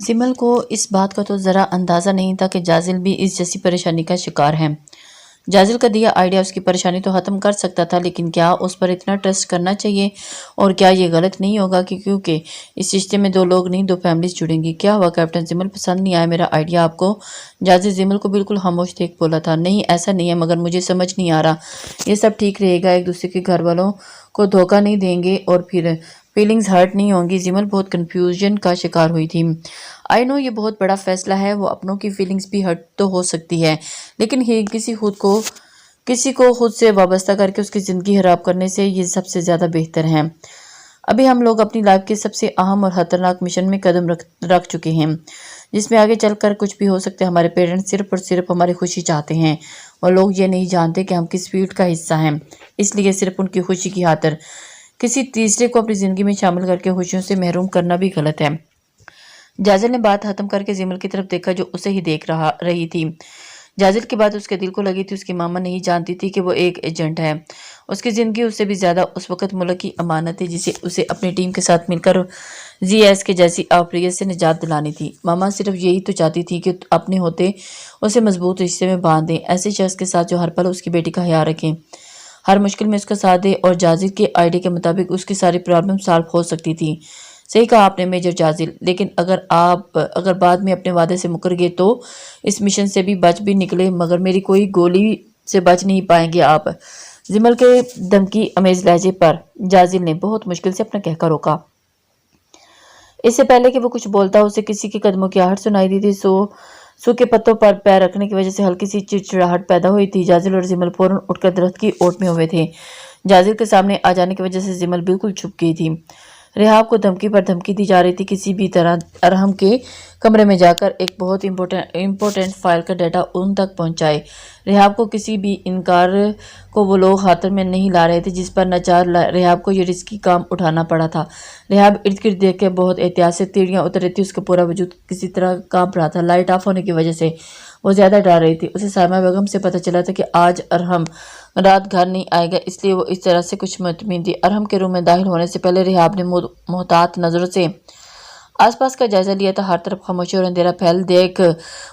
زمل کو اس بات کا تو ذرا اندازہ نہیں تھا کہ جازل بھی اس جیسی پریشانی کا شکار ہے۔ جازل کا دیا آئیڈیا اس کی پریشانی تو ختم کر سکتا تھا، لیکن کیا اس پر اتنا ٹرسٹ کرنا چاہیے؟ اور کیا یہ غلط نہیں ہوگا کہ کیونکہ اس رشتے میں دو لوگ نہیں، دو فیملیز جڑیں گی؟ کیا ہوا کیپٹن؟ زمل پسند نہیں آیا میرا آئیڈیا آپ کو؟ جازل زمل کو بالکل خاموش دیکھ بولا تھا۔ نہیں ایسا نہیں ہے، مگر مجھے سمجھ نہیں آ رہا یہ سب ٹھیک رہے گا؟ ایک دوسرے کے گھر والوں کو دھوکہ نہیں دیں گے اور پھر فیلنگز ہرٹ نہیں ہوں گی؟ زمل بہت کنفیوژن کا شکار ہوئی تھی۔ آئی نو یہ بہت بڑا فیصلہ ہے، وہ اپنوں کی فیلنگز بھی ہرٹ تو ہو سکتی ہے، لیکن کسی کو خود سے وابستہ کر کے اس کی زندگی خراب کرنے سے یہ سب سے زیادہ بہتر ہے۔ ابھی ہم لوگ اپنی لائف کے سب سے اہم اور خطرناک مشن میں قدم رکھ چکے ہیں، جس میں آگے چل کر کچھ بھی ہو سکتا ہے۔ ہمارے پیرنٹس صرف اور صرف ہماری خوشی چاہتے ہیں، اور لوگ یہ نہیں جانتے کہ ہم کس فیلڈ کا حصہ ہیں۔ اس لیے صرف ان کی خوشی کی خاطر کسی تیسرے کو اپنی زندگی میں شامل کر کے خوشیوں سے محروم کرنا بھی غلط ہے۔ جازل نے بات ختم کر کے زمل کی طرف دیکھا جو اسے ہی دیکھ رہی تھی۔ جازل کی بات اس کے دل کو لگی تھی۔ اس کی ماما نہیں جانتی تھی کہ وہ ایک ایجنٹ ہے۔ اس کی زندگی اس سے بھی زیادہ اس وقت ملک کی امانت تھی جسے اسے اپنی ٹیم کے ساتھ مل کر GS کے جیسی آفریت سے نجات دلانی تھی۔ ماما صرف یہی تو چاہتی تھی کہ اپنے ہوتے اسے مضبوط رشتے میں باندھ دیں، ایسے شخص کے ساتھ جو ہر پل اس کی بیٹی کا خیال رکھے، ہر مشکل میں اس کا ساتھ دے، اور جازل کے آئیڈیا کے مطابق اس کی ساری پرابلم سالو ہو سکتی تھی۔ صحیح کہا آپ نے میجر جازل، لیکن اگر بعد میں اپنے وعدے سے مکر گئے تو اس مشن سے بھی بچ بھی نکلے، مگر میری کوئی گولی سے بچ نہیں پائیں گے آپ۔ زمل کے دھمکی امیز لہجے پر جازل نے بہت مشکل سے اپنا کہکا روکا۔ اس سے پہلے کہ وہ کچھ بولتا اسے کسی کے قدموں کی آہٹ سنائی دی تھی۔ سوکھے پتوں پر پیر رکھنے کی وجہ سے ہلکی سی چڑچڑاہٹ پیدا ہوئی تھی۔ جازل اور زمل فوراً اٹھ کر درخت کی اوٹ میں ہوئے تھے۔ جازل کے سامنے آ جانے کی وجہ سے زمل بالکل چھپ گئی تھی۔ ریحاب کو دھمکی پر دھمکی دی جا رہی تھی، کسی بھی طرح ارحم کے کمرے میں جا کر ایک بہت امپورٹنٹ فائل کا ڈیٹا ان تک پہنچائے۔ ریحاب کو کسی بھی انکار کو وہ لوگ خاطر میں نہیں لا رہے تھے جس پر ناچار ریحاب کو یہ رسکی کام اٹھانا پڑا تھا۔ ریحاب ارد گرد دیکھ کے بہت احتیاط سے تیڑیاں اتر رہی تھی، اس کا پورا وجود کسی طرح کانپ رہا تھا۔ لائٹ آف ہونے کی وجہ سے وہ زیادہ ڈر رہی تھی۔ اسے سائمہ بیگم سے پتہ چلا تھا کہ آج ارحم رات گھر نہیں آئے گا، اس لیے وہ اس طرح سے کچھ مطمئن تھی۔ ارحم کے روم میں داخل ہونے سے پہلے ریحاب نے محتاط نظروں سے آس پاس کا جائزہ لیا تھا۔ ہر طرف خاموشی اور اندھیرا پھیل دیکھ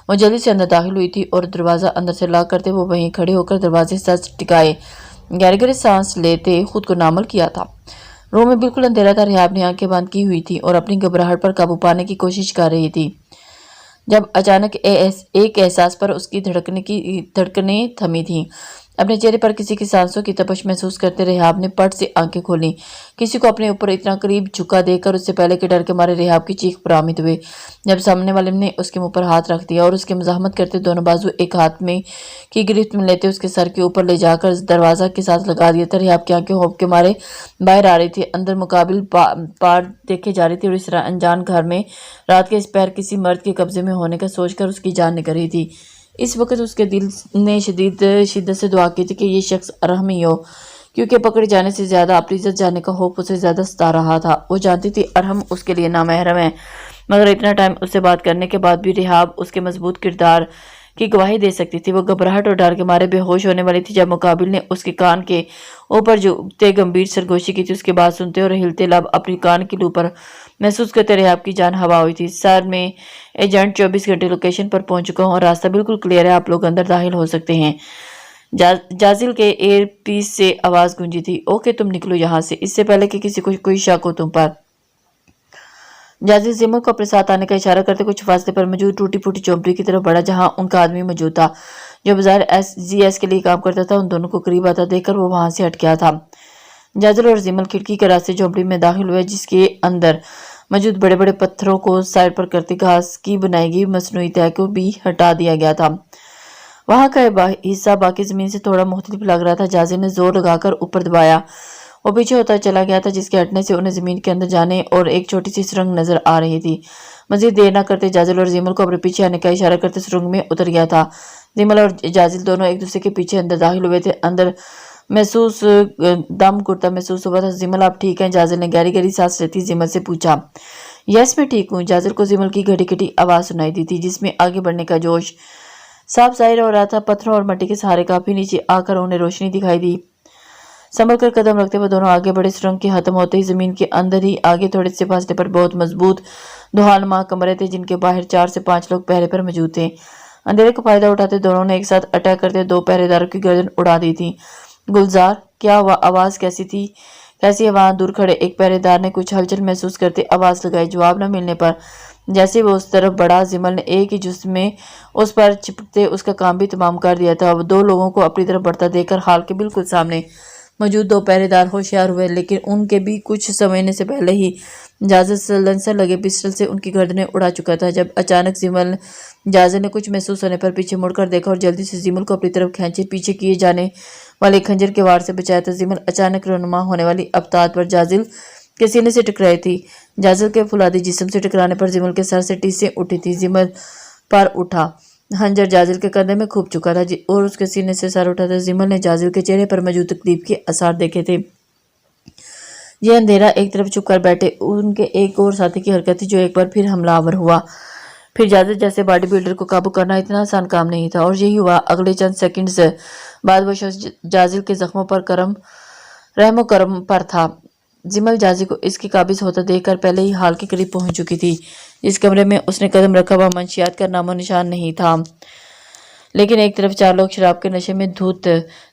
وہ جلدی سے اندر داخل ہوئی تھی اور دروازہ اندر سے لاک کرتے وہ وہیں کھڑے ہو کر دروازے سے سر ٹکائے گہرے گہرے سانس لیتے خود کو نارمل کیا تھا۔ روم میں بالکل اندھیرا تھا۔ ریحاب نے آنکھیں بند کی ہوئی تھی اور اپنی گھبراہٹ پر قابو پانے کی کوشش کر رہی تھی جب اچانک ایک احساس پر اس کی دھڑکنیں تھمی تھیں۔ اپنے چہرے پر کسی کی سانسوں کی تپش محسوس کرتے ریحاب نے پٹ سے آنکھیں کھولیں۔ کسی کو اپنے اوپر اتنا قریب جھکا دیکھ کر اس سے پہلے کہ ڈر کے مارے ریحاب کی چیخ برآمد ہوئے جب سامنے والے نے اس کے منہ پر ہاتھ رکھ دیا اور اس کی مزاحمت کرتے دونوں بازو ایک ہاتھ میں کی گرفت میں لیتے اس کے سر کے اوپر لے جا کر دروازہ کے ساتھ لگا دیا تھا۔ ریحاب کی آنکھیں خوف کے مارے باہر آ رہی تھی، اندر مقابل پار دیکھے جا رہی تھی، اور اس انجان گھر میں رات کے اس پہر کسی مرد کے قبضے میں ہونے کا سوچ کر اس کی جان نکل رہی تھی۔ اس وقت اس کے دل نے شدت سے دعا کی تھی کہ یہ شخص ارحم ہی ہو، کیونکہ پکڑے جانے سے زیادہ اپنی عزت جانے کا خوف اسے زیادہ ستا رہا تھا۔ وہ جانتی تھی ارحم اس کے لیے نامحرم ہے، مگر اتنا ٹائم اس سے بات کرنے کے بعد بھی ریحاب اس کے مضبوط کردار کی گواہی دے سکتی تھی۔ وہ گھبراہٹ اور ڈر کے مارے بے ہوش ہونے والی تھی جب مقابل نے اس کے کان کے اوپر جھکتے گمبھیر سرگوشی کی تھی۔ اس کے بعد سنتے اور ہلتے لب اپنی کان کی لو پر محسوس کرتے ریحاب کی جان ہوا ہوئی تھی۔ سر میں ایجنٹ 24 گھنٹے لوکیشن پر پہنچ چکا ہوں اور راستہ بالکل کلیئر ہے، آپ لوگ اندر داخل ہو سکتے ہیں۔ جازل کے ایئر پیس سے آواز گونجی تھی۔ اوکے تم نکلو یہاں سے، اس سے پہلے کہ کسی کو کوئی شک ہو تم پر۔ جازل زمل کو اپنے ساتھ آنے کا اشارہ کرتے کچھ فاصلے پر موجود ٹوٹی پھوٹی جھونپڑی کی طرف بڑھا جہاں ان کا آدمی موجود تھا جو بظاہر GS کے لیے کام کرتا تھا۔ ان دونوں کو قریب آتا دیکھ کر وہ وہاں سے ہٹ گیا تھا۔ جازل اور زمل کھڑکی کے راستے جھونپڑی میں داخل ہوئے جس کے اندر موجود بڑے بڑے پتھروں کو سائڈ پر کرتے گھاس کی بنائی گئی مصنوعی تہہ کو بھی ہٹا دیا گیا تھا۔ وہاں کا حصہ باقی زمین سے تھوڑا مختلف لگ رہا تھا۔ جازل نے زور لگا کر اوپر دبایا، وہ پیچھے ہوتا چلا گیا تھا جس کے ہٹنے سے انہیں زمین کے اندر جانے اور ایک چھوٹی سی سرنگ نظر آ رہی تھی۔ مزید دیر نہ کرتے جازل اور زمل کو اپنے پیچھے آنے کا اشارہ کرتے سرنگ میں اتر گیا تھا۔ زمل اور جازل دونوں ایک دوسرے کے پیچھے اندر داخل ہوئے تھے۔ اندر دم گھٹتا محسوس ہوا تھا۔ زمل آپ ٹھیک ہیں؟ جازل نے گہری گہری سانس لیتی زمل سے پوچھا۔ یس میں ٹھیک ہوں۔ جازل کو زمل کی گھٹی گھٹی آواز سنائی دی تھی جس میں آگے بڑھنے کا جوش صاف ظاہر ہو رہا تھا۔ پتھروں اور مٹی کے سہارے کافی نیچے آ کر انہیں روشنی دکھائی دی संभल कर कदम रखते हुए दोनों आगे बढ़े। सुरंग के खत्म होते ही जमीन के अंदर ही आगे थोड़े से फासले पर बहुत मजबूत दोहालमा कमरे थे, जिनके बाहर 4 से 5 लोग पहरे पर मौजूद थे। अंधेरे का फायदा उठाते दोनों ने एक साथ अटैक करते 2 पहरेदारों की गर्दन उड़ा दी थी। गुलजार, क्या हुआ? आवाज कैसी थी? कैसी है? वहां दूर खड़े एक पहरेदार ने कुछ हलचल महसूस करते आवाज लगाई। जवाब न मिलने पर जैसे वो उस तरफ बढ़ा, जिमल ने एक ही जुस्त में उस पर चिपकते उसका काम भी तमाम कर दिया था। अब 2 लोगों को अपनी तरफ बढ़ता देखकर हाल के बिल्कुल सामने मौजूद 2 पहरेदार होशियार हुए, लेकिन उनके भी कुछ समझने से पहले ही जाजिल सलेंसर लगे पिस्टल से उनकी गर्दनें उड़ा चुका था। जब अचानक जाजिल ने कुछ महसूस होने पर पीछे मुड़कर देखा और जल्दी से जिमल को अपनी तरफ खींचे पीछे किए जाने वाले खंजर के वार से बचाया था। जिमल अचानक रनुमा होने वाली अवतार पर जाजिल के सीने से टकराई थी। जाजिल के फुलादी जिस्म से टकराने पर जिमल के सर से टीसें उठी थी। जिमल पर उठा खंजर जाजिल के कंधे में खूब चुका था और उसके सीने से सर उठा था। जिमल ने जाजिल के चेहरे पर मौजूद तकलीफ के आसार देखे थे। ये अंधेरा एक तरफ चुप कर बैठे उनके एक और साथी की हरकत थी जो एक बार फिर हमलावर हुआ। फिर जाजिल जैसे बॉडी बिल्डर को काबू करना इतना आसान काम नहीं था, और यही हुआ। अगले चंद सेकंड्स बाद वो शख्स जाजिल के जख्मों पर रहमो करम पर था। जिमल जाजिल को इसकी काबिज होता देखकर पहले ही हाल के करीब पहुंच चुकी थी। जिस कमरे में उसने कदम रखा वह मंशियात का नामो निशान नहीं था, लेकिन एक तरफ 4 लोग शराब के नशे में धुत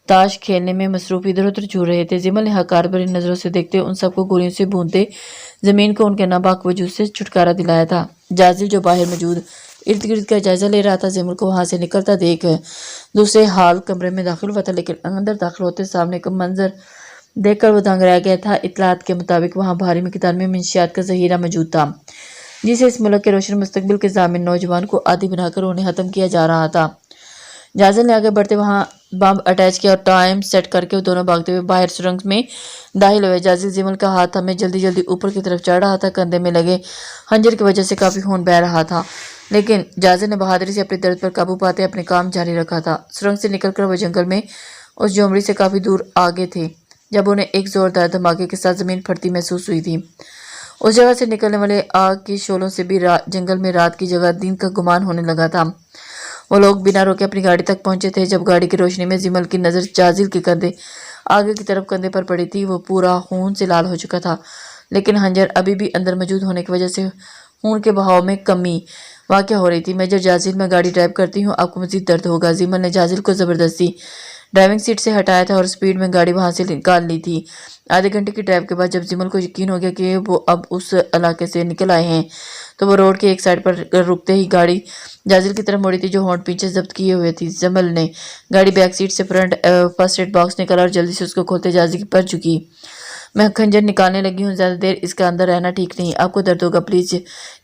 ताश खेलने में मसरूफ इधर उधर झूल रहे थे। जिमल ने हकार भरी नजरों से देखते उन सबको गोलियों से भूनते जमीन को उनके नापाक वजूद से छुटकारा दिलाया था। जाजिल जो बाहर मौजूद इर्द गिर्द का जायजा ले रहा था, जिमल को वहां से निकलता देख दूसरे हाल कमरे में दाखिल हुआ था, लेकिन अंदर दाखिल होते सामने का मंजर देखकर वो दंग रह गया था। इतलात के मुताबिक वहां भारी मिकदार में मंशियात का जहीरा मौजूद था, जिसे इस मुल्क के रोशन मुस्तकबिल के ज़ामिन नौजवान को आदी बनाकर उन्हें खत्म किया जा रहा था। जाजिल ने आगे बढ़ते वहां बम अटैच किया और टाइम सेट करके वो दोनों भागते हुए बाहर सुरंग में दाखिल हुए। जाजिल जिमल का हाथ हमें जल्दी जल्दी ऊपर की तरफ चढ़ रहा था। कंधे में लगे खंजर की वजह से काफी खून बह रहा था, लेकिन जाजिल ने बहादुरी से अपने दर्द पर काबू पाते अपने काम जारी रखा था। सुरंग से निकलकर वो जंगल में उस जोमड़ी से काफी दूर आगे थे जब उन्हें एक जोरदार धमाके के साथ जमीन फटती महसूस हुई थी। उस जगह से निकलने वाले आग की शोलों से भी जंगल में रात की जगह दिन का गुमान होने लगा था। वो लोग बिना रोके अपनी गाड़ी तक पहुंचे थे। जब गाड़ी की रोशनी में जिमल की नजर जाजिल के कंधे आगे की तरफ कंधे पर पड़ी थी, वो पूरा खून से लाल हो चुका था, लेकिन खंजर अभी भी अंदर मौजूद होने की वजह से खून के बहाव में कमी वाक़या हो रही थी। मेजर जाजिल, मैं गाड़ी ड्राइव करती हूँ, आपको मजीद दर्द होगा। जिमल ने जाजिल को जबरदस्ती ड्राइविंग सीट से हटाया था और स्पीड में गाड़ी वहां से निकाल ली थी। आधे घंटे की ड्राइव के बाद जब जिमल को यकीन हो गया कि वो अब उस इलाके से निकल आए हैं, तो वो रोड के एक साइड पर रुकते ही गाड़ी जाजिल की तरफ मुड़ी थी जो हॉर्न पीछे जब्त किए हुए थी। जिमल ने गाड़ी बैक सीट से फर्स्ट एड बॉक्स निकाला और जल्दी से उसको खोलते जाजिल पर झुकी। मैं खंजर निकालने लगी हूँ, ज़्यादा देर इसका अंदर रहना ठीक नहीं, आपको दर्द होगा, प्लीज़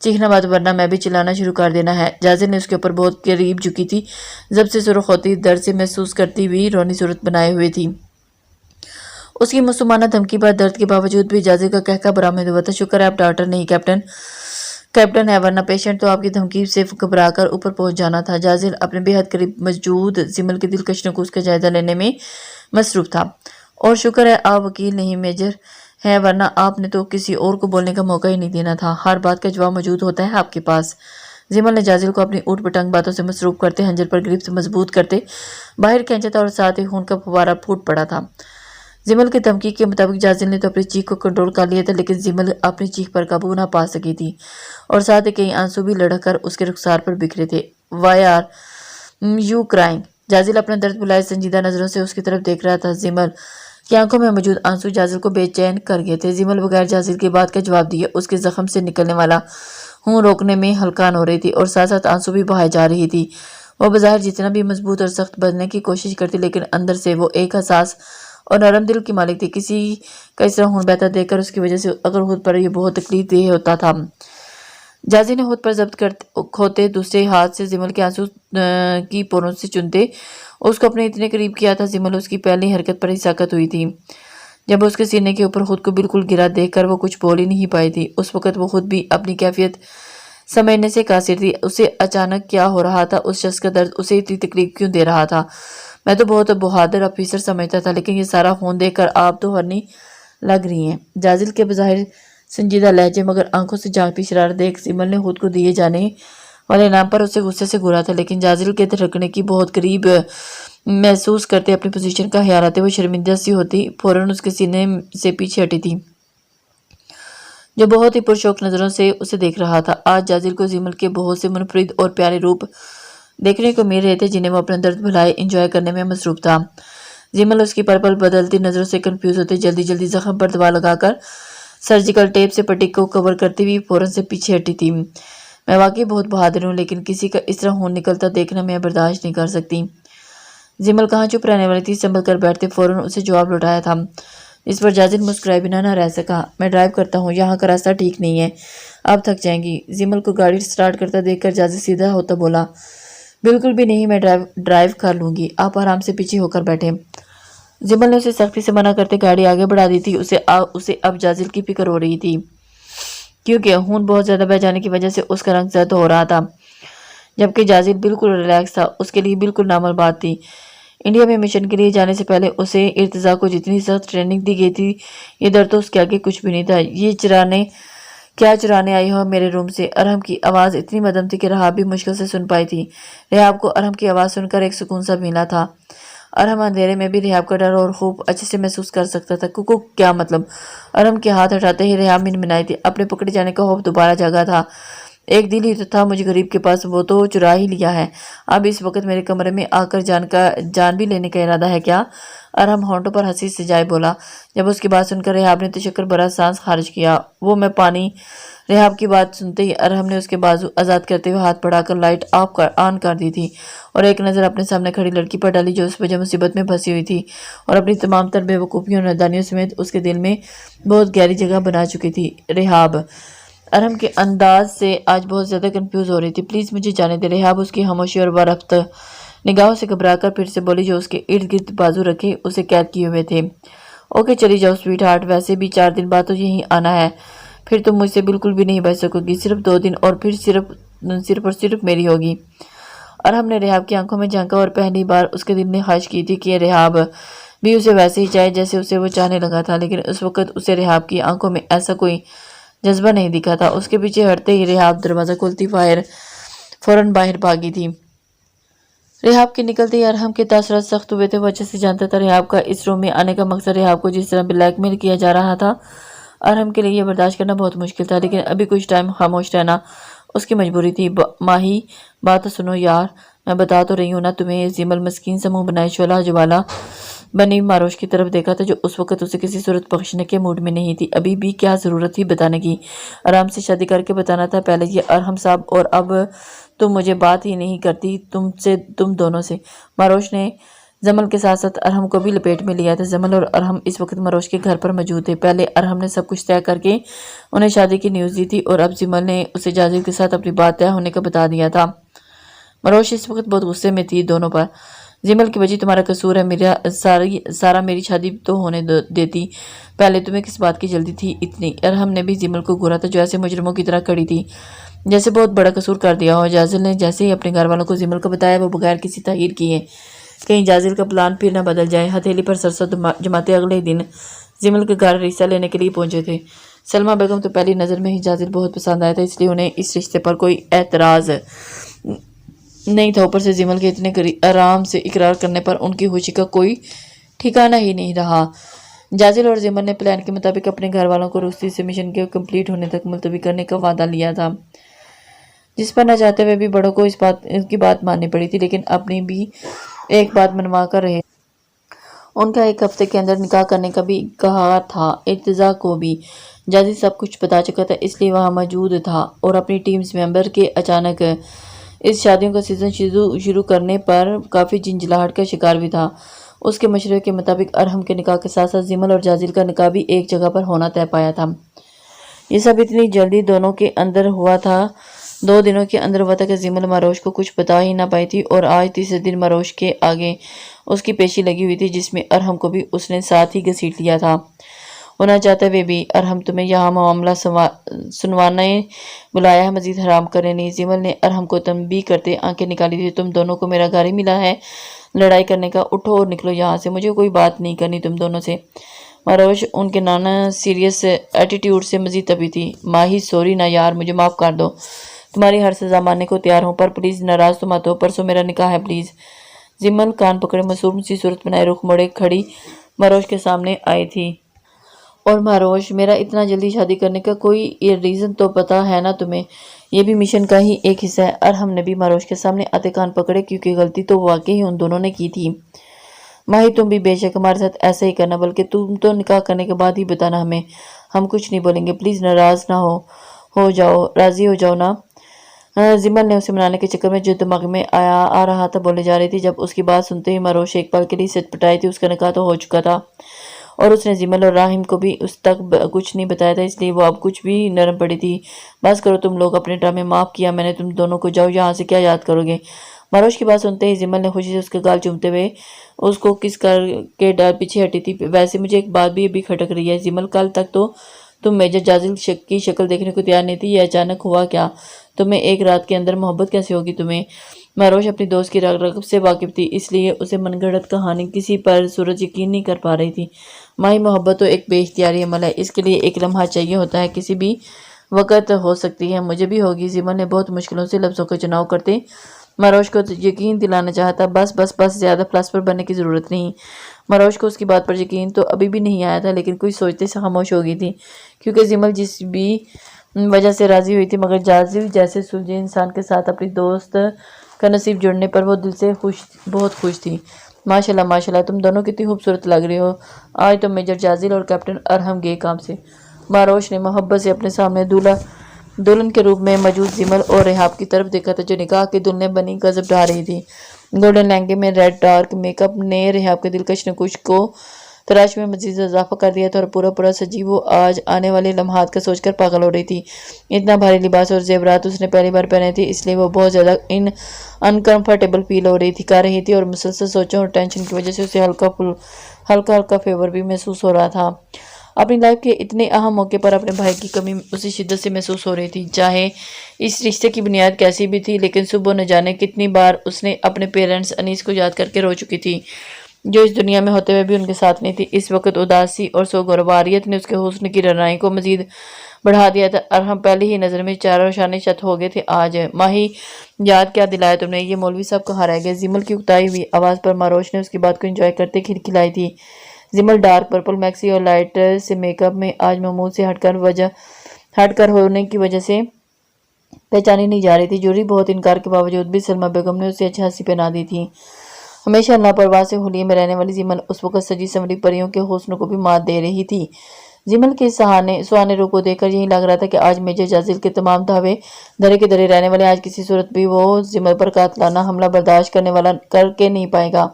चीखना मत वरना मैं भी चिल्लाना शुरू कर देना है। जाजिल ने उसके ऊपर बहुत करीब झुकी थी, जब से सुर्ख होती दर्द से महसूस करती हुई रोनी सूरत बनाए हुए थी। उसकी मासूमाना धमकी पर दर्द के बावजूद भी जाजिल का कहका बरामद हुआ था। शुक्र है आप डॉक्टर नहीं कैप्टन है, वरना पेशेंट तो आपकी धमकी से घबरा कर ऊपर पहुंच जाना था। जाजिल अपने बेहद करीब मौजूद जिमल के दिलकश नकूस का जायजा लेने में मसरूफ था। और शुक्र है आप वकील नहीं मेजर है, वरना आपने तो किसी और को बोलने का मौका ही नहीं देना था। हर बात का जवाब मौजूद होता है आपके पास। जिमल ने जाजिल को अपनी ऊट पटांग बातों से मसरूफ करते खंजर पर ग्रिप से मजबूत करते बाहर खींचा था और साथ ही खून का फुवारा फूट पड़ा था। जिमल की धमकी के मुताबिक जाजिल ने तो अपनी चीख को कंट्रोल कर लिया था, लेकिन जिमल अपनी चीख पर काबू ना पा सकी थी और साथ ही कई आंसू भी लड़कर उसके रुखसार पर बिखरे थे। Why are you crying? जाजिल अपना दर्द बुलाए संजीदा नजरों से उसकी तरफ देख रहा था। जिमल की आंखों में मौजूद आंसू जाजिल को बेचैन कर गए थे। जिमल बगैर जाजिल की बात का जवाब दिए उसके जख्म से निकलने वाला खून रोकने में हलकान हो रही थी और साथ साथ आंसू भी बहाए जा रही थी। वो बाहर जितना भी मजबूत और सख्त बनने की कोशिश करती, लेकिन अंदर से वो एक हसास और नरम दिल की मालिक थी। किसी का इस तरह खून बहता देखकर उसकी वजह से अगर खुद पर यह बहुत तकलीफ देह होता था। जाजिल ने खुद पर जब्त खोते दूसरे हाथ से जिमल के आंसू की पोरों से चुनते उसको अपने इतने करीब किया था। जिमल उसकी पहली हरकत पर ही साकत हुई थी। जब उसके सीने के ऊपर खुद को बिल्कुल गिरा देखकर वो कुछ बोल ही नहीं पाई थी। उस वक्त वो खुद भी अपनी कैफियत समझने से कासिर थी। उसे अचानक क्या हो रहा था, उस शख्स का दर्द उसे इतनी तकलीफ क्यों दे रहा था। मैं तो बहुत बहादुर ऑफिसर समझता था, लेकिन ये सारा खून देखकर आप तो हरनी लग रही हैं। जाजिल के बज़ाहिर संजीदा लहजे मगर आंखों से झांकती शरारत देख जिमल ने खुद को दिए जाने वाले नाम पर उससे गुस्से से घूरा था, लेकिन जाजिल के धड़कने की बहुत करीब محسوس کرتے اپنی پوزیشن کا خیال آتے وہ شرمندہ سی ہوتی فوراً اس کے سینے سے پیچھے ہٹی تھی جو بہت ہی پرشوق نظروں سے اسے دیکھ رہا تھا۔ آج جازل کو زیمل کے بہت سے منفرد اور پیارے روپ دیکھنے کو مل رہے تھے جنہیں وہ اپنا درد بھلائی انجوائے کرنے میں مصروف تھا۔ زیمل اس کی پل پل بدلتی نظروں سے کنفیوز ہوتے جلدی جلدی زخم پر دوا لگا کر سرجیکل ٹیپ سے پٹی کو کور کرتی ہوئی فوراً سے پیچھے ہٹی تھی۔ میں واقعی بہت بہادر ہوں لیکن کسی کا اس طرح خون نکلتا دیکھنا میں برداشت نہیں کر سکتی۔ زیمل کہاں چپ رہنے والی تھی، سنبھل کر بیٹھتے فوراً اسے جواب لوٹایا تھا۔ اس پر جازل مسکرائے بنا نہ رہ سکا۔ میں ڈرائیو کرتا ہوں، یہاں کا راستہ ٹھیک نہیں ہے، آپ تھک جائیں گی۔ زیمل کو گاڑی سٹارٹ کرتا دیکھ کر جازل سیدھا ہوتا بولا، بالکل بھی نہیں، میں ڈرائیو کر لوں گی، آپ آرام سے پیچھے ہو کر بیٹھیں۔ زیمل نے اسے سختی سے منع کرتے گاڑی آگے بڑھا دی تھی۔ اسے اب جازل کی فکر ہو رہی تھی کیونکہ خون بہت زیادہ بہہ جانے کی وجہ سے اس کا رنگ زرد ہو رہا تھا، جبکہ جازل بالکل ریلیکس تھا، اس کے لیے بالکل نارمل بات تھی۔ انڈیا میں مشن کے لیے جانے سے پہلے اسے ارتضیٰ کو جتنی سخت ٹریننگ دی گئی تھی، یہ درد تو اس کے آگے کچھ بھی نہیں تھا۔ یہ کیا چرانے آئی ہو میرے روم سے؟ ارحم کی آواز اتنی مدھم تھی کہ رحاب بھی مشکل سے سن پائی تھی۔ رحاب کو ارحم کی آواز سن کر ایک سکون سا ملا تھا۔ ارحم اندھیرے میں بھی رحاب کا ڈر اور خوف اچھے سے محسوس کر سکتا تھا۔ کوکو کیا مطلب؟ ارحم کے ہاتھ ہٹاتے ہی رحاب منمنائی تھی۔ اپنے پکڑے جانے کا خوف دوبارہ جاگا تھا۔ ایک دل ہی تو تھا مجھے غریب کے پاس، وہ تو چرا ہی لیا ہے، اب اس وقت میرے کمرے میں آ کر جان بھی لینے کا ارادہ ہے کیا؟ ارحم ہونٹوں پر ہنسی سجائے بولا۔ جب اس کی بات سن کر رحاب نے تشکر بھرا سانس خارج کیا۔ وہ میں پانی۔ رحاب کی بات سنتے ہی ارحم نے اس کے بازو آزاد کرتے ہوئے ہاتھ بڑھا کر لائٹ آن کر دی تھی اور ایک نظر اپنے سامنے کھڑی لڑکی پر ڈالی جو اس وجہ مصیبت میں پھنسی ہوئی تھی اور اپنی تمام تر بے وقوفیوں اور نادانیوں سمیت اس کے دل میں بہت گہری جگہ بنا چکی تھی۔ رحاب ارحم کے انداز سے آج بہت زیادہ کنفیوز ہو رہی تھی۔ پلیز مجھے جانے دے۔ رحاب اس کی خاموشی اور ورفت نگاہوں سے گھبرا کر پھر سے بولی جو اس کے ارد گرد بازو رکھے اسے قید کیے ہوئے تھے۔ اوکے چلی جاؤ سویٹ ہارٹ، ویسے بھی 4 دن بعد تو یہیں آنا ہے، پھر تم مجھ سے بالکل بھی نہیں بچ سکو گی، صرف 2 دن اور پھر صرف اور صرف میری ہوگی۔ ارحم نے رحاب کی آنکھوں میں جھانکا اور پہلی بار اس کے دل نے خواہش کی تھی کہ رحاب بھی اسے ویسے ہی چاہے جیسے اسے وہ چاہنے لگا تھا، لیکن اس وقت اسے رحاب کی آنکھوں میں ایسا کوئی جذبہ نہیں دکھا تھا۔ اس کے پیچھے ہٹتے ہی رحاب دروازہ کھولتی فوراً باہر بھاگی تھی۔ رحاب کے نکلتے ہی ارحم کے تاثرات سخت ہوئے تھے۔ وہ اچھے سے جانتا تھا رحاب کا اس روم میں آنے کا مقصد۔ رحاب کو جس طرح بلیک میل کیا جا رہا تھا ارحم کے لیے یہ برداشت کرنا بہت مشکل تھا، لیکن ابھی کچھ ٹائم خاموش رہنا اس کی مجبوری تھی۔ ماہی بات تو سنو یار، میں بتا تو رہی ہوں نا تمہیں۔ زیمل مسکین سا منہ بنائے شعلہ جوالا بنی ماروش کی طرف دیکھا تھا جو اس وقت اسے کسی صورت بخشنے کے موڈ میں نہیں تھی۔ ابھی بھی کیا ضرورت تھی بتانے کی؟ آرام سے شادی کر کے بتانا تھا پہلے یہ ارحم صاحب، اور اب تم مجھے بات ہی نہیں کرتی تم دونوں سے۔ ماروش نے زمل کے ساتھ ساتھ ارحم کو بھی لپیٹ میں لیا تھا۔ زمل اور ارحم اس وقت ماروش کے گھر پر موجود تھے۔ پہلے ارحم نے سب کچھ طے کر کے انہیں شادی کی نیوز دی تھی اور اب زمل نے اسے جازل کے ساتھ اپنی بات طے ہونے کا بتا دیا تھا۔ ماروش اس وقت بہت غصے میں تھی دونوں پر۔ زمل کی وجہ تمہارا قصور ہے، سارا میری شادی تو ہونے دیتی، پہلے تمہیں کس بات کی جلدی تھی اتنی؟ ارحم نے بھی زمل کو گھورا تھا جو ایسے مجرموں کی طرح کھڑی تھی جیسے بہت بڑا قصور کر دیا ہو۔ جازل نے جیسے ہی اپنے گھر والوں کو زمل کو بتایا وہ بغیر کسی تاخیر کیے کہیں جازل کا پلان پھر نہ بدل جائے، ہتھیلی پر سرسوں جماتے اگلے دن زمل کے گھر رشتہ لینے کے لیے پہنچے تھے۔ سلمہ بیگم تو پہلی نظر میں ہی جازل بہت پسند آیا تھا، اس لیے انہیں اس رشتے پر کوئی اعتراض نہیں تھا۔ اوپر سے زمل کے اتنے آرام سے اقرار کرنے پر ان کی خوشی کا کوئی ٹھکانہ ہی نہیں رہا۔ جازل اور زمل نے پلان کے مطابق اپنے گھر والوں کو روستی سے مشن کے کمپلیٹ ہونے تک ملتوی کرنے کا وعدہ لیا تھا، جس پر نہ چاہتے ہوئے بھی بڑوں کو اس کی بات ماننی پڑی تھی، لیکن اپنی بھی ایک بات منوا کر رہے۔ ان کا 1 ہفتے کے اندر نکاح کرنے کا بھی کہا تھا۔ ارتضیٰ کو بھی جازل سب کچھ بتا چکا تھا، اس لیے وہاں موجود تھا اور اپنی ٹیمز ممبر کے اچانک اس شادیوں کا سیزن شروع کرنے پر کافی جھنجھلاہٹ کا شکار بھی تھا۔ اس کے مشورے کے مطابق ارحم کے نکاح کے ساتھ ساتھ زمل اور جازل کا نکاح بھی ایک جگہ پر ہونا طے پایا تھا۔ یہ سب اتنی جلدی دونوں کے اندر ہوا تھا، 2 دنوں کے اندر ہوا تھا کہ زمل ماروش کو کچھ بتا ہی نہ پائی تھی اور آج تیسرے دن ماروش کے آگے اس کی پیشی لگی ہوئی تھی جس میں ارحم کو بھی اس نے ساتھ ہی گھسیٹ لیا تھا۔ ہونا چاہتے ہوئے بھی ارحم تمہیں یہاں معاملہ سنوانے بلایا ہے، مزید حرام کرنے نہیں۔ زمل نے ارحم کو تنبیہ کرتے آنکھیں نکالی تھی، تم دونوں کو میرا گھر ہی ملا ہے لڑائی کرنے کا، اٹھو اور نکلو یہاں سے، مجھے کوئی بات نہیں کرنی تم دونوں سے۔ ماروش ان کے نانا سیریس ایٹیٹیوڈ سے مزید تپی تھی۔ ماہی سوری نا یار، مجھے معاف کر دو، تمہاری ہر سزا ماننے کو تیار ہوں، پر پلیز ناراض تو مت ہو، پرسوں میرا نکاح ہے پلیز۔ जिमल कान पकड़े मासूम सी सूरत बनाए रुख मोड़े खड़ी मारोश के सामने आई थी। और मारोश, मेरा इतना जल्दी शादी करने का कोई ये रीज़न तो पता है ना तुम्हें? ये भी मिशन का ही एक हिस्सा है। अरहम ने भी मारोश के सामने आते कान पकड़े, क्योंकि गलती तो वाकई ही उन दोनों ने की थी। माही, तुम भी बेशक हमारे साथ ऐसा ही करना, बल्कि तुम तो निकाह करने के बाद ही बताना हमें। हम कुछ नहीं बोलेंगे। प्लीज़ नाराज़ ना हो जाओ, राज़ी हो जाओ ना। जिमल ने उसे मनाने के चक्कर में जो दिमाग में आ रहा था बोले जा रही थी। जब उसकी बात सुनते ही मारोश एक पल के लिए सिटपटाई थी। उसका निकाह तो हो चुका था और उसने जिमल और राहिम को भी उस तक कुछ नहीं बताया था, इसलिए वो अब कुछ भी नरम पड़ी थी। बस करो तुम लोग, अपने ड्रामे माफ़ किया मैंने तुम दोनों को, जाओ यहाँ से, क्या याद करोगे? मारोश की बात सुनते ही जिमल ने खुशी से उसके गाल चूमते हुए उसको किस कर के डर पीछे हटी थी। वैसे मुझे एक बात भी अभी खटक रही है जिमल, कल तक तो तुम मेजर जाजिल की शक्ल देखने को तैयार नहीं थी, ये अचानक हुआ क्या? तुम्हें एक रात के अंदर मोहब्बत कैसे होगी तुम्हें? मारोश अपनी दोस्त की रग रग से वाकिफ थी, इसलिए उसे मनगढ़ंत कहानी किसी पर सूरज यकीन नहीं कर पा रही थी। माही, मोहब्बत तो एक बेइख्तियारी अमल है, इसके लिए एक लम्हा चाहिए होता है, किसी भी वक़्त हो सकती है। मुझे भी होगी। जिमल ने बहुत मुश्किलों से लफ्ज़ों का चुनाव करते मारोश को यकीन दिलाना चाहता। बस बस बस, ज़्यादा फिलासफर बनने की ज़रूरत नहीं। मारोश को उसकी बात पर यकीन तो अभी भी नहीं आया था, लेकिन कुछ सोचते से खामोश हो गई थी, क्योंकि जिमल जिस भी वजह से राज़ी हुई थी, मगर जाजिल जैसे सुलझे इंसान के साथ अपनी दोस्त का नसीब जुड़ने पर वो दिल से बहुत खुश थी। माशाल्लाह माशाल्लाह, तुम दोनों कितनी खूबसूरत लग रही हो। आज तो मेजर जाजिल और कैप्टन अरहम गए काम से। मारोश ने मोहब्बत से अपने सामने दुल्हन के रूप में मौजूद जिमल और रेहाब की तरफ देखा था, जो निकाह की दुल्हन बनी गजब ढा रही थी। गोल्डन लहंगे में रेड डार्क मेकअप ने रेहाब के दिलकश नकुश को तराश में मजीद इजाफा कर दिया था, और पूरा पूरा सजी वो आज आने वाले लम्हात का सोचकर पागल हो रही थी। इतना भारी लिबास और जेवरात उसने पहली बार पहने थे, इसलिए वो बहुत ज़्यादा अनकंफर्टेबल फील हो रही थी और मुसलसल सोचों और टेंशन की वजह से उसे हल्का फेवर भी महसूस हो रहा था। अपनी लाइफ के इतने अहम मौके पर अपने भाई की कमी उसे शिद्दत से महसूस हो रही थी, चाहे इस रिश्ते की बुनियाद कैसी भी थी। लेकिन सुबह न जाने कितनी बार उसने अपने पेरेंट्स अनीस को याद करके रो चुकी थी, जो इस दुनिया में होते हुए भी उनके साथ नहीं थी। इस वक्त उदासी और सोगवारियत ने उसके हुस्न की रनाई को मजीद बढ़ा दिया था, और हम पहले ही नज़र में चारों शाने शत हो गए थे। आज माही, याद क्या दिलाया तुमने? ये मौलवी साहब कहाँ रह गए? जिमल की उकताई हुई आवाज़ पर मारोश ने उसकी बात को एंजॉय करते खिलखिलाई थी। जिमल डार्क पर्पल मैक्सी और लाइट से मेकअप में आज मामूल से हटकर होने की वजह से पहचानी नहीं जा रही थी। जूरी बहुत इनकार के बावजूद भी सलमा बेगम ने उसे अच्छी हंसी पहना दी थी। हमेशा लापरवाह से हुलिये में रहने वाली जिमल उस वक्त सजी संवरी परियों के हुस्न को भी मात दे रही थी। जिमल के सुहाने रूप को देखकर यही लग रहा था कि आज मेजर जाजिल के तमाम दावे धरे के धरे रहने वाले, आज किसी सूरत भी वो जिमल पर कातलाना हमला बर्दाश्त करने वाला करके नहीं पाएगा।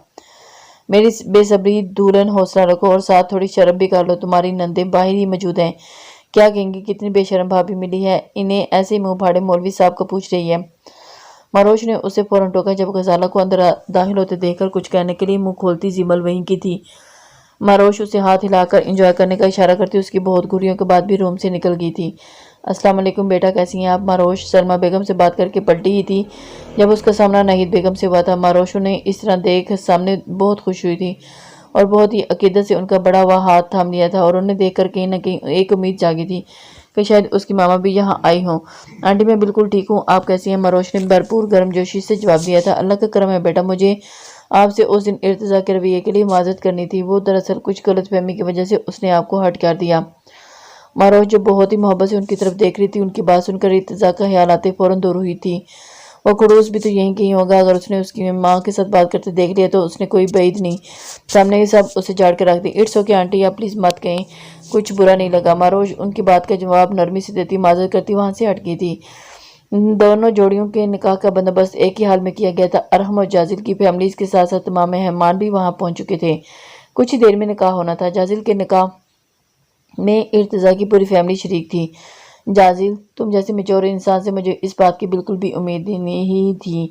मेरी बेसब्री दुल्हन, हौसला रखो और साथ थोड़ी शर्म भी कर लो। तुम्हारी नंदे बाहर ही मौजूद हैं, क्या कहेंगी? कितनी बेशरम भाभी मिली है इन्हें, ऐसे ही मुंह फाड़े मौलवी साहब को पूछ रही है। मारोश ने उसे फौरन टोका। जब गजाला को अंदर दाखिल होते देखकर कुछ कहने के लिए मुंह खोलती जिमल वहीं की थी। मारोश उसे हाथ हिलाकर एंजॉय करने का इशारा करती उसकी बहुत घुरियों के बाद भी रूम से निकल गई थी। अस्सलाम वालेकुम बेटा, कैसी हैं आप? मारोश सलमा बेगम से बात करके पलटी ही थी जब उसका सामना नाहिद बेगम से हुआ था। मारोश ने इस तरह देख सामने बहुत खुश हुई थी और बहुत ही अकीदत से उनका बड़ा हुआ हाथ थाम लिया था, और उन्हें देखकर कहीं न कहीं एक उम्मीद जागी थी कि शायद उसकी मामा भी यहाँ आई हों। आंटी, मैं बिल्कुल ठीक हूँ, आप कैसी हैं? मारोश ने भरपूर गर्मजोशी से जवाब दिया था। अल्लाह का करम है बेटा, मुझे आपसे उस दिन इर्तिज़ा के रवैये के लिए माज़रत करनी थी। वो दरअसल कुछ गलतफहमी की वजह से उसने आपको हर्ट कर दिया। मारोश जो बहुत ही मोहब्बत से उनकी तरफ देख रही थी, उनकी बात सुनकर इर्तिज़ा का ख्याल आते फौरन दूर हुई थी। वो खड़ूस भी तो यहीं कहीं होगा, अगर उसने उसकी माँ के साथ बात करते देख लिया तो उसने कोई बैद नहीं, सामने ही सब उसे झाड़ के रख दी। इट्स ओके आंटी, आप प्लीज़ मत कहें, कुछ बुरा नहीं लगा। मारोश उनकी बात का जवाब नरमी से देती माज़रत करती वहाँ से हट गई थी। दोनों जोड़ियों के निकाह का बंदोबस्त एक ही हाल में किया गया था। अरहम और जाजिल की फैमिलीज के साथ साथ तमाम मेहमान भी वहां पहुंच चुके थे। कुछ ही देर में निकाह होना था। जाजिल के निकाह में इर्तिज़ा की पूरी फैमिली शरीक थी। जाजिल, तुम जैसे मेच्योर इंसान से मुझे इस बात की बिल्कुल भी उम्मीद नहीं थी।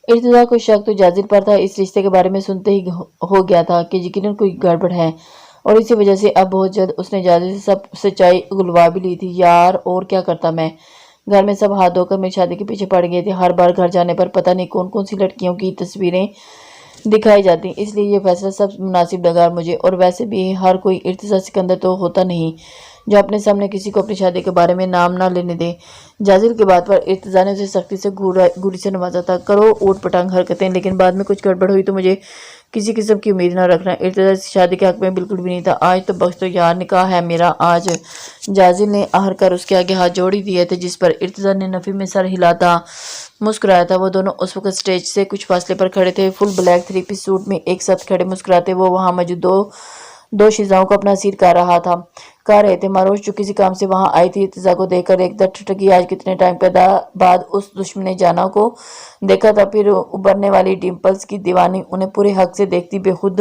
इर्तिज़ा को शक तो जाजिल पर था। इस रिश्ते के बारे में सुनते ही हो गया था कि यकीनन कोई गड़बड़ है, और इसी वजह से अब बहुत जल्द उसने जाजिल से सब सच्चाई उगलवा भी ली थी। यार, और क्या करता मैं? घर में सब हाथ धोकर मेरी शादी के पीछे पड़ गए थे। हर बार घर जाने पर पता नहीं कौन कौन सी लड़कियों की तस्वीरें दिखाई जाती, इसलिए ये फैसला सब मुनासिब लगा मुझे। और वैसे भी हर कोई इर्तिज़ा सिकंदर तो होता नहीं جو اپنے سامنے کسی کو اپنی شادی کے بارے میں نام نہ لینے دے۔ جازل کی بات پر ارتضیٰ نے اسے سختی سے گولی سے نوازا تھا۔ کرو اوٹ پٹانگ حرکتیں، لیکن بعد میں کچھ گڑبڑ ہوئی تو مجھے کسی قسم کی امید نہ رکھنا۔ ارتضیٰ اس شادی کے حق میں بالکل بھی نہیں تھا۔ آج تو بخش دو یار، نکاح ہے میرا آج۔ جازل نے آہر کر اس کے آگے ہاتھ جوڑ ہی دیے تھے، جس پر ارتضیٰ نے نفی میں سر ہلاتا مسکرایا تھا۔ وہ دونوں اس وقت سٹیج سے کچھ فاصلے پر کھڑے تھے، فل بلیک 3 پیس سوٹ میں ایک ساتھ کھڑے مسکراتے وہ وہاں موجود دو شیزاؤں کو اپنا اسیر کر رہے تھے۔ ماروش جو کسی کام سے وہاں آئی تھی، ارتضیٰ کو دیکھ کر ایک در ٹھٹکی۔ آج کتنے ٹائم کے بعد اس دشمن جانا کو دیکھا تھا، پھر ابھرنے والی ڈمپلز کی دیوانی انہیں پورے حق سے دیکھتی بے خود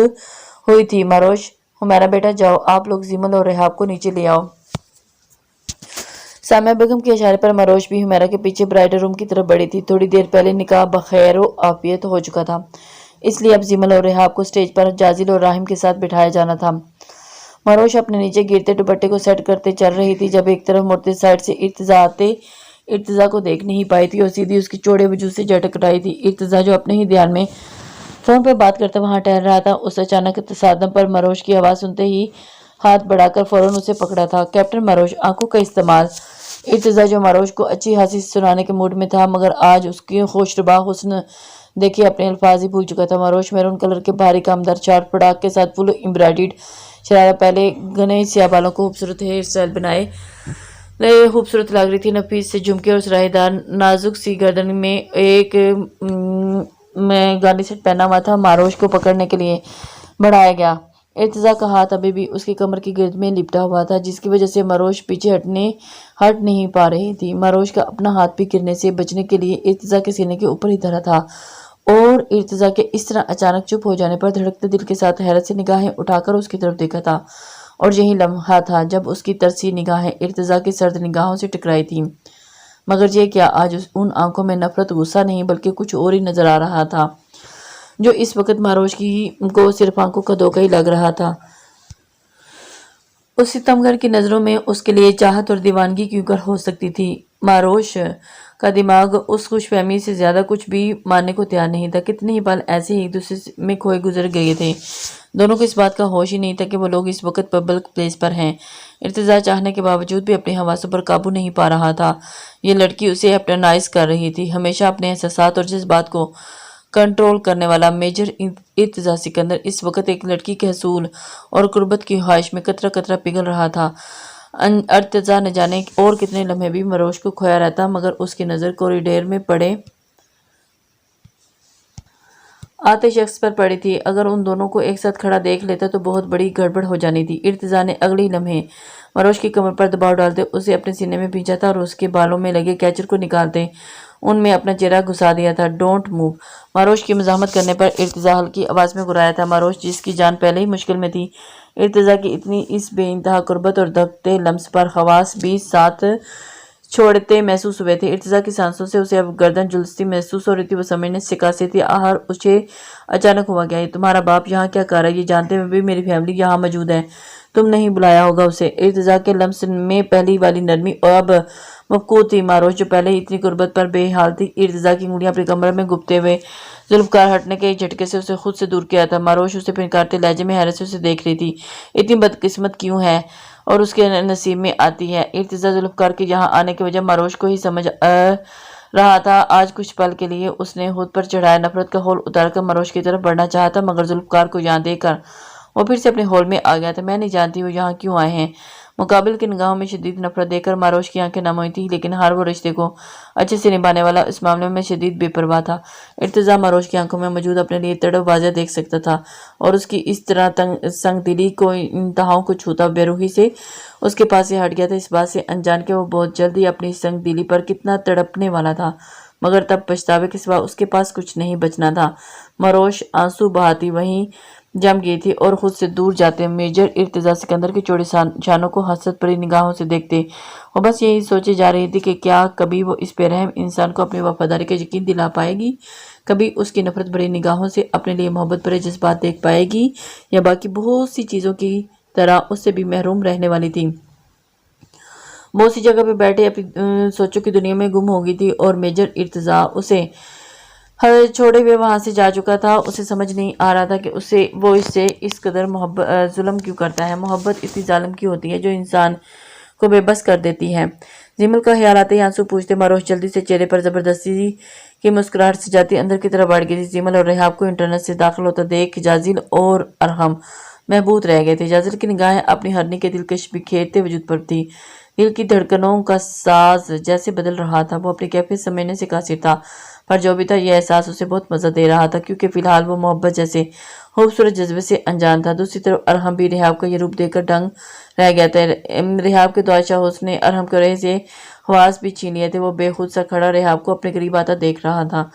ہوئی تھی۔ ماروش، ہمیرا بیٹا جاؤ، آپ لوگ زیمل اور رحاب کو نیچے لے آؤ۔ سامیہ بیگم کے اشارے پر ماروش بھی ہمیرا کے پیچھے برائڈل روم کی طرف بڑھی تھی۔ تھوڑی دیر پہلے نکاح بخیر و عافیت ہو چکا تھا، اس لیے اب زیمل اور رحاب کو سٹیج پر جازل اور راحم کے ساتھ بٹھایا جانا تھا۔ ماروش اپنے نیچے گرتے دوپٹے کو سیٹ کرتے چل رہی تھی جب ایک طرف مڑتے سائڈ سے ارتضیٰ کو دیکھ نہیں پائی تھی اور سیدھی اس کی چوڑے وجود سے جا ٹکرائی تھی۔ ارتضیٰ جو اپنے ہی دھیان میں فون پر بات کرتا وہاں ٹہل رہا تھا، اس اچانک تصادم پر ماروش کی آواز سنتے ہی ہاتھ بڑھا کر فوراً اسے پکڑا تھا۔ کیپٹن ماروش، آنکھوں کا استعمال۔ ارتضیٰ جو ماروش کو اچھی خاصی سنانے کے موڈ میں تھا، مگر آج اس کی خوشربا حسن دیکھے اپنے الفاظ ہی بھول چکا تھا۔ ماروش میرون کلر کے بھاری کامدار چارٹ فراق کے ساتھ فل امبرائڈرڈ شرارہ پہلے گھنے سیاہ بالوں کو خوبصورت ہیئر اسٹائل بنائے خوبصورت لگ رہی تھی۔ نفیس سے جھمکے اور سراہی دار نازک سی گردن میں ایک گاندھی سیٹ پہنا ہوا تھا، ماروش کو پکڑنے کے لیے بڑھایا گیا۔ ارتضیٰ کا ہاتھ ابھی بھی اس کی کمر کی گرد میں لپٹا ہوا تھا، جس کی وجہ سے ماروش پیچھے ہٹ نہیں پا رہی تھی۔ ماروش کا اپنا ہاتھ بھی گرنے سے بچنے کے لیے ارتضیٰ کے سینے کے اوپر ہی دھرا تھا اور ارتضیٰ کے اس طرح اچانک چپ ہو جانے پر دھڑکتے دل کے ساتھ حیرت سے نگاہیں اٹھا کر اس کی طرف دیکھا تھا، اور یہی لمحہ تھا جب اس کی ترسی نگاہیں ارتضیٰ کی سرد نگاہوں سے ٹکرائی تھیں۔ مگر یہ کیا، آج ان آنکھوں میں نفرت، غصہ نہیں بلکہ کچھ اور ہی نظر آ رہا تھا، جو اس وقت ماروش کو صرف آنکھوں کا دھوکہ ہی لگ رہا تھا۔ اس ستمگر کی نظروں میں اس کے لیے چاہت اور دیوانگی کیوں کر ہو سکتی تھی؟ ماروش کا دماغ اس خوش فہمی سے زیادہ کچھ بھی ماننے کو تیار نہیں تھا۔ کتنے ہی پل ایسے ہی ایک دوسرے میں کھوئے گزر گئے تھے، دونوں کو اس بات کا ہوش ہی نہیں تھا کہ وہ لوگ اس وقت پبلک پلیس پر ہیں۔ ارتضیٰ چاہنے کے باوجود بھی اپنے حواسوں پر قابو نہیں پا رہا تھا۔ یہ لڑکی اسے ہپنوٹائز کر رہی تھی۔ ہمیشہ اپنے احساسات اور جذبات کو کنٹرول کرنے والا میجر ارتضیٰ سکندر اس وقت ایک لڑکی کے حصول اور قربت کی خواہش میں قطرہ قطرہ پگھل رہا تھا۔ ارتضیٰ نہ جانے اور کتنے لمحے بھی ماروش کو کھویا رہتا، مگر اس کی نظر کوریڈور میں پڑے آتے شخص پر پڑی تھی۔ اگر ان دونوں کو ایک ساتھ کھڑا دیکھ لیتا تو بہت بڑی گڑبڑ ہو جانی تھی۔ ارتضیٰ نے اگلے ہی لمحے ماروش کی کمر پر دباؤ ڈالتے اسے اپنے سینے میں بھینچا تھا اور اس کے بالوں میں لگے کیچر کو نکالتے ان میں اپنا چہرہ گھسا دیا تھا۔ Don't move. ماروش کی مزاحمت کرنے پر ارتضیٰ ہلکی آواز میں گرایا تھا۔ ماروش، جس کی جان پہلے ہی مشکل میں تھی، ارتضیٰ کی اتنی اس بے انتہا قربت اور دھکتے لمس پر حواس بھی ساتھ چھوڑتے محسوس ہوئے تھے۔ ارتضیٰ کی سانسوں سے اسے اب گردن جھلستی محسوس ہو رہی تھی۔ وہ سمجھنے سے قاصر تھی، آخر اسے اچانک ہوا کیا؟ تمہارا باپ یہاں کیا کر رہا ہے؟ یہ جانتے ہوئے بھی میری فیملی یہاں موجود ہے، تم نہیں بلایا ہوگا اسے؟ ارتضیٰ کے لمس میں پہلی والی نرمی اب مفقود تھی۔ ماروش جو پہلے ہی اتنی قربت پر بے حال تھی، ارتضیٰ کی انگلیاں اپنی کمر میں گھپتے ہوئے ذوالفقار ہٹنے کے ایک جھٹکے سے اسے خود سے دور کیا تھا۔ ماروش اسے پھنکارتے لہجے میں حیرت سے اسے دیکھ رہی تھی۔ اتنی بدقسمت کیوں ہے اور اس کے نصیب میں آتی ہے؟ ارتضیٰ ذوالفقار کے یہاں آنے کی وجہ ماروش کو ہی سمجھ رہا تھا۔ آج کچھ پل کے لیے اس نے خود پر چڑھایا نفرت کا ہول اتار کر ماروش کی طرف بڑھنا چاہا تھا، مگر ذوالفقار کو یہاں دیکھ کر وہ پھر سے اپنے ہول میں آ گیا تھا۔ میں نہیں جانتی وہ یہاں کیوں آئے ہیں۔ مقابل کی نگاہوں میں شدید نفرت دیکھ کر ماروش کی آنکھیں نم ہوئی تھیں، لیکن ہر وہ رشتے کو اچھے سے نبھانے والا اس معاملے میں شدید بے پرواہ تھا۔ ارتضیٰ ماروش کی آنکھوں میں موجود اپنے لیے تڑپ واضح دیکھ سکتا تھا، اور اس کی اس طرح سنگ دلی کو انتہاؤں کو چھوتا بے روحی سے اس کے پاس سے ہٹ گیا تھا، اس بات سے انجان کہ وہ بہت جلد ہی اپنی سنگ دلی پر کتنا تڑپنے والا تھا، مگر تب پچھتاوے کے سوا اس کے پاس کچھ نہیں بچنا تھا۔ ماروش آنسو بہاتی وہیں جم گئی تھی اور خود سے دور جاتے میجر ارتضیٰ سکندر کے چوڑے شانوں کو حسرت بھری نگاہوں سے دیکھتے وہ بس یہی سوچے جا رہی تھی کہ کیا کبھی وہ اس بے رحم انسان کو اپنی وفاداری کا یقین دلا پائے گی؟ کبھی اس کی نفرت بھری نگاہوں سے اپنے لیے محبت بھرے جذبات دیکھ پائے گی، یا باقی بہت سی چیزوں کی طرح اس سے بھی محروم رہنے والی تھی؟ بہت سی جگہ پہ بیٹھے اپنی سوچوں کی دنیا میں گم ہو گئی تھی، اور میجر ارتضیٰ اسے چھوڑے ہوئے وہاں سے جا چکا تھا۔ اسے سمجھ نہیں آ رہا تھا کہ وہ اس سے اس قدر ظلم کیوں کرتا ہے۔ محبت اتنی ظالم کیوں ہوتی ہے؟ جو انسان को बेबस कर देती है। जिमल का ख्याल आते ही आंसू पूछते मरोश जल्दी से चेहरे पर जबरदस्ती की मुस्कुराहट से जाती अंदर की तरफ बढ़ गई थी। जिमल और रेहाब को इंटरनेट से दाखिल होता देख जाजिल और अरहम महबूत रह गए थे। जाजिल की निगाहें अपनी हरनी के दिलकश बिखेरते वजूद पर थी। दिल की धड़कनों का साज जैसे बदल रहा था। वो अपनी कैफियत समझने से कासिर था, पर जो भी था यह एहसास उसे बहुत मजा दे रहा था, क्योंकि फिलहाल वो मोहब्बत जैसे खूबसूरत जज्बे से अनजान था। दूसरी तरफ अरहम भी रेहाब का ये रूप देखकर दंग रह गया था। रेहाब के दुआशाह हुस्न ने अरहम के रहे से ख्वास भी छीन लिए थे। वो बेखुद सा खड़ा रेहाब को अपने करीब आता देख रहा था।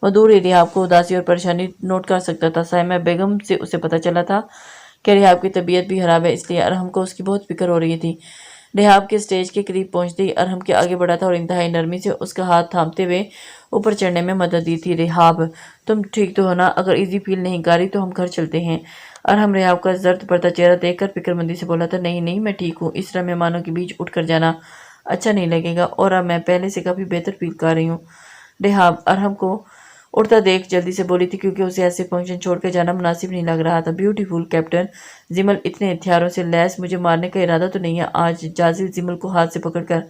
वो दूर ही रेहाब को उदासी और परेशानी नोट कर सकता था। साइमा बेगम से उसे पता चला था कि रेहाब की तबीयत भी खराब है, इसलिए अरहम को उसकी बहुत फिक्र हो रही थी। रेहाब के स्टेज के करीब पहुंचते ही अरहम के आगे बढ़ा था और इंतहाई नरमी से उसका हाथ थामते हुए ऊपर चढ़ने में मदद दी थी। रेहाब, तुम ठीक तो हो ना? अगर इजी फील नहीं कर रही तो हम घर चलते हैं। अरहम रेहाब का जर्द पड़ता चेहरा देखकर फिक्रमंदी से बोला था, नहीं नहीं, मैं ठीक हूँ। इस तरह मेहमानों के बीच उठकर जाना अच्छा नहीं लगेगा, और अब मैं पहले से काफ़ी बेहतर फील कर रही हूँ। रेहाब अरहम को उड़ता देख जल्दी से बोली थी, क्योंकि उसे ऐसे फंक्शन छोड़कर जाना मुनासिब नहीं लग रहा था। ब्यूटीफुल कैप्टन जिमल, इतने हथियारों से लैस मुझे मारने का इरादा तो नहीं है आज? जाजिल जिमल को हाथ से पकड़कर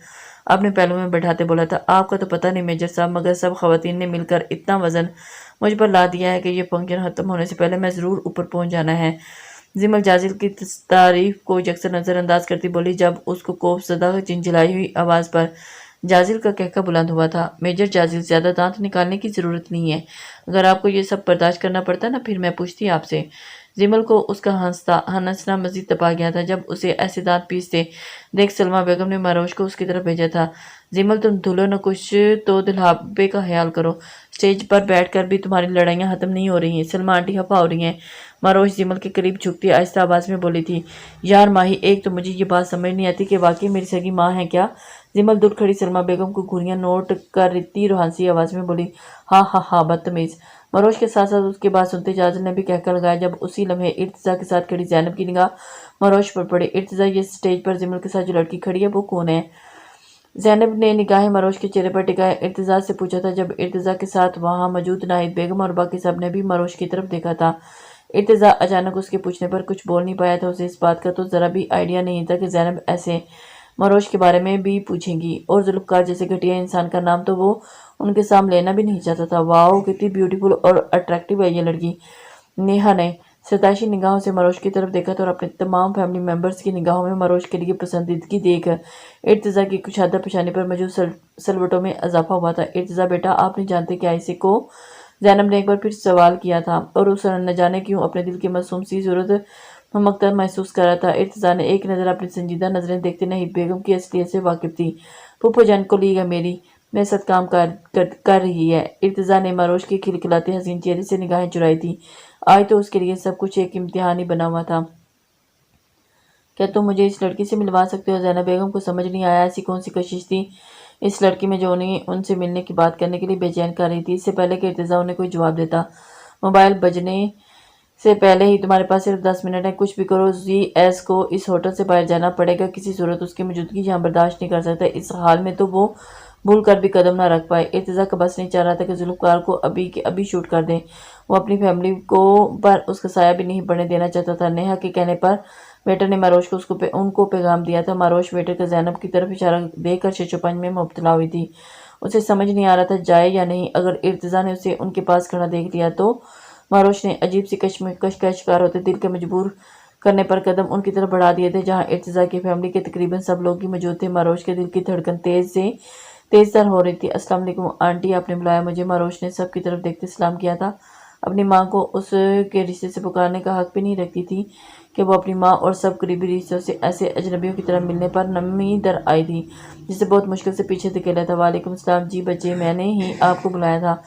अपने पहलू में बैठाते बोला था, आपका तो पता नहीं मेजर साहब, मगर सब खवातीन ने मिलकर इतना वजन मुझ पर ला दिया है कि ये फंक्शन खत्म होने से पहले मैं ज़रूर ऊपर पहुंच जाना है। जिमल जाजिल की तारीफ को यकसर नज़रअंदाज करती बोली, जब उसको खौफज़दा चिंचिलाई हुई आवाज़ पर जाजिल का कहका बुलंद हुआ था, मेजर जाजिल, ज़्यादा दांत निकालने की ज़रूरत नहीं है। अगर आपको ये सब बर्दाश्त करना पड़ता ना, फिर मैं पूछती आपसे। जिमल को उसका हंसना मजीद तपा गया था। जब उसे ऐसे दांत पीसते देख सलमा बेगम ने मरोश को उसकी तरफ भेजा था। जिमल, तुम धुलो न, कुछ तो दिलहाबे का ख्याल करो। स्टेज पर बैठकर भी तुम्हारी लड़ाइयाँ खत्म नहीं हो रही हैं। सलमा आंटी खफा हो रही हैं। मरोश जिमल के करीब झुकती आहिस्ता आवाज़ में बोली थी, यार माही, एक तो मुझे ये बात समझ नहीं आती कि वाकई मेरी सगी माँ है क्या? जिमल दुर खड़ी सलमा बेगम को घुरियां नोट कर रित्ती रूहानी आवाज़ में बोली, हाँ हाँ हाँ, बदतमीज़। मरोश के साथ साथ उसके बाद सुनते जाजिल ने भी कहकर लगाया। जब उसी लम्हे इर्तिजा के साथ खड़ी ज़ैनब की निगाह मरोश पर पड़ी। इर्तिजा, ये स्टेज पर जिमल के साथ जो लड़की खड़ी है वो कौन है? ज़ैनब ने निगाहें मरोश के चेहरे पर टिकाए इर्तिजा से पूछा था। जब इर्तिजा के साथ वहाँ मौजूद नाहिद बेगम और बाकी सब ने भी मरोश की तरफ देखा था। इर्तिजा अचानक उसके पूछने पर कुछ बोल नहीं पाया था। उसे इस बात का तो ज़रा भी आइडिया नहीं था कि ज़ैनब ऐसे मरोश के बारे में भी पूछेंगी, और जुल्फ़कार जैसे घटिया इंसान का नाम तो वो उनके सामने लेना भी नहीं चाहता था। वाओ, कितनी ब्यूटीफुल और अट्रैक्टिव है ये लड़की। नेहा ने सताइशी निगाहों से मरोश की तरफ देखा था और अपने तमाम फैमिली मेंबर्स की निगाहों में मरोश के लिए पसंदीदगी देख इर्तिजा की कुशादा पेशानी पर मौजूद सलवटों में इजाफा हुआ था। इर्तिजा बेटा, आप नहीं जानते कि आयसे को? ज़ैनब ने एक बार फिर सवाल किया था, और उस न जाने क्यों अपने दिल की मासूम सी ज़रूरत ममकता महसूस कर रहा था। इर्तिजा ने एक नज़र अपनी संजीदा नज़रें देखते नाहिद बेगम की असलियत से वाकिफ थी। फूफो जान को लीगा मेरे साथ काम कर रही है। इर्तिजा ने मरोश के खिलखिलाते हसीन चेहरे से निगाहें चुराई थी। आज तो उसके लिए सब कुछ एक इम्तिहान ही बना हुआ था। क्या तुम मुझे इस लड़की से मिलवा सकते हो? ज़ैनब बेगम को समझ नहीं आया ऐसी कौन सी कशिश थी इस लड़की में जो उन्हें उनसे मिलने की बात करने के लिए बेचैन कर रही थी। इससे पहले कि इर्तिजा उन्हें कोई जवाब देता, मोबाइल बजने से पहले ही, तुम्हारे पास सिर्फ 10 मिनट है, कुछ भी करो। जी.एस को इस होटल से बाहर जाना पड़ेगा। किसी सूरत उसकी मौजूदगी यहाँ बर्दाश्त नहीं कर सकता। इस हाल में तो वो भूल कर भी कदम ना रख पाए। इर्तिजा का बस नहीं चाह रहा था कि जुल्फ़कार को अभी के अभी शूट कर दें। वो अपनी फैमिली को पर उसका साया भी नहीं पड़ने देना चाहता था। नेहा के कहने पर वेटर ने मरोश को उनको पैगाम दिया था। मरोश वेटर का ज़ैनब की तरफ इशारा देकर शिशोपंज में मुब्तला हुई थी। उसे समझ नहीं आ रहा था जाए या नहीं। अगर इर्तिजा ने उसे उनके पास खड़ा देख लिया तो? मरोश ने अजीब सी कश्मकश का शिकार होते दिल के मजबूर करने पर कदम उनकी तरफ बढ़ा दिए थे, जहां इर्तिजा की फैमिली के तकरीबन सब लोग ही मौजूद थे। मरोश के दिल की धड़कन तेज हो रही थी। अस्सलाम वालेकुम आंटी, आपने बुलाया मुझे? मरोश ने सबकी तरफ देखते सलाम किया था। अपनी माँ को उसके रिश्ते से पुकारने का हक भी नहीं रखती थी कि वो अपनी माँ और सब करीबी रिश्तों से ऐसे अजनबियों की तरह मिलने पर नमी दर आई थी, जिसे बहुत मुश्किल से पीछे धकेला था। वालेकुम सलाम जी बच्चे, मैंने ही आपको बुलाया था।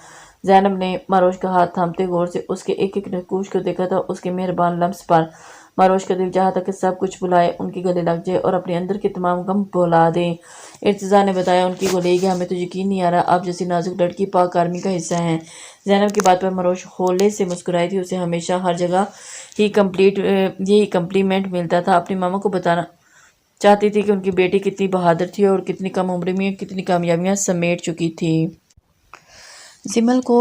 ज़ैनब ने मरोश का हाथ थामते गौर से उसके एक एक नकूश को देखा था। उसके मेहरबान लम्स पर मरोश का दिल चाहता कि सब कुछ बुलाए उनके गले लग जाए और अपने अंदर के तमाम गम भुला दे। इर्तिजा ने बताया, उनकी को ले गया, हमें तो यकीन नहीं आ रहा आप जैसी नाजुक लड़की पाक आर्मी का हिस्सा है। ज़ैनब की बात पर मरोश होले से मुस्कुराई थी। उसे हमेशा हर जगह ही यही कम्प्लीमेंट मिलता था। अपनी मामा को बताना चाहती थी कि उनकी बेटी कितनी बहादुर थी और कितनी कम उम्र में कितनी कामयाबियाँ समेट चुकी थी। जिमल को